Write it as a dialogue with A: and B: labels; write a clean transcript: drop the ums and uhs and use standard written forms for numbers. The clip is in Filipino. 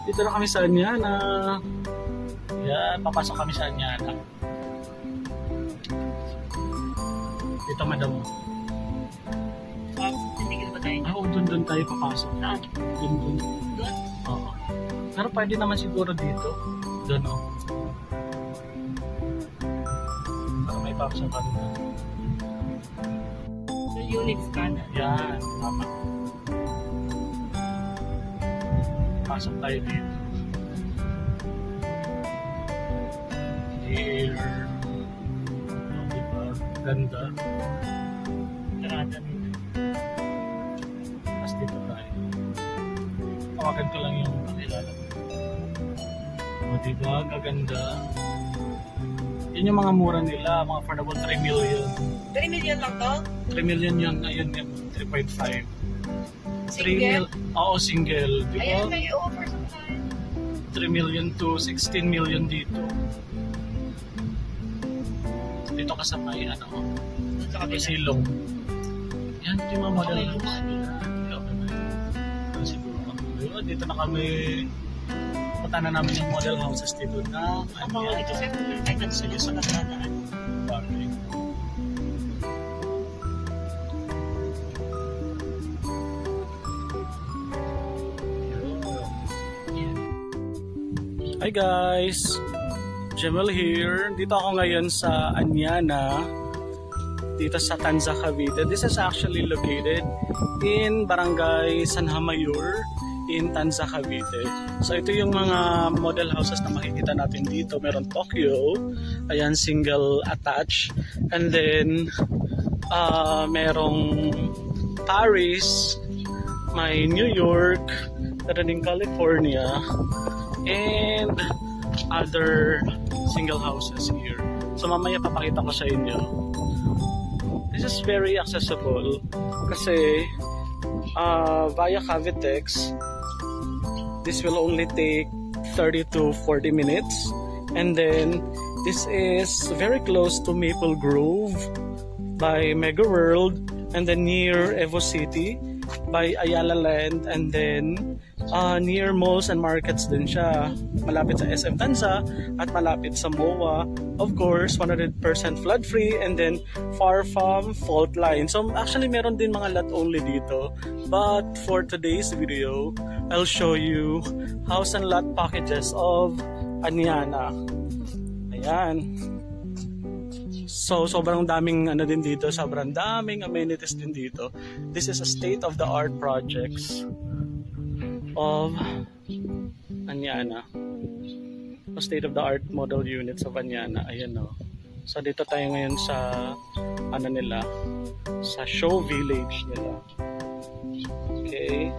A: Dito na kami sa Anyana. Yan, papasok kami sa Anyana. Dito, madam.
B: Titigil ba tayo?
A: Oo, dun tayo papasok.
B: Saan?
A: Dun.
B: Doon?
A: Oo. Pero pwede naman siguro dito. Dun, oh. Para may papasok ka dito.
B: Sa unit scan.
A: Yan, tama. Pasok tayo dito. Here. Oh, diba? Ganda.
B: Karada nito.
A: Tapos dito tayo. Tawagan ko lang yung pakilala. O, diba? Gaganda. Yun yung mga mura nila. Mga affordable 3 million.
B: 3 million lang to?
A: 3 million yun. Ayun yung 3.5.
B: Single?
A: Oo, single. Di
B: Ayan,
A: ba?
B: may offer sa tayo.
A: 3 million to 16 million dito. Dito ka sa may, ano,
B: Sa
A: may
B: kabila.
A: silong. Yan, ito yung mga model
B: Okay,
A: house. Siguro. Dito na kami. Punta na namin yung model houses dito na.
B: Ako, ito sa ay,
A: Sige, sa
B: nakadaan.
A: bagay. Hi guys! Jamel here. Dito ako ngayon sa Anyana, dito sa Tanza, Cavite. This is actually located in Barangay San Mayor in Tanza, Cavite. So ito yung mga model houses na makikita natin dito. Meron Tokyo, ayan, single attached. And then merong Paris, may New York, meron din California, and other single houses here. So mamaya papakita ko sa inyo. This is very accessible kasi via Cavitex this will only take 30 to 40 minutes, and then this is very close to Maple Grove by Mega World, and then near Evo City by Ayala Land, and then near malls and markets din siya. Malapit sa SM Tanza at malapit sa MOA. Of course, 100% flood free, and then far from fault line. So actually meron din mga lot only dito. But for today's video, I'll show you house and lot packages of Anyana. Ayan. So sobrang daming ano din dito, sobrang daming amenities din dito. This is a state-of-the-art projects of Anyana. State-of-the-art model units of Anyana. Ayan o. So dito tayo ngayon sa ano nila, sa show village nila. Okay.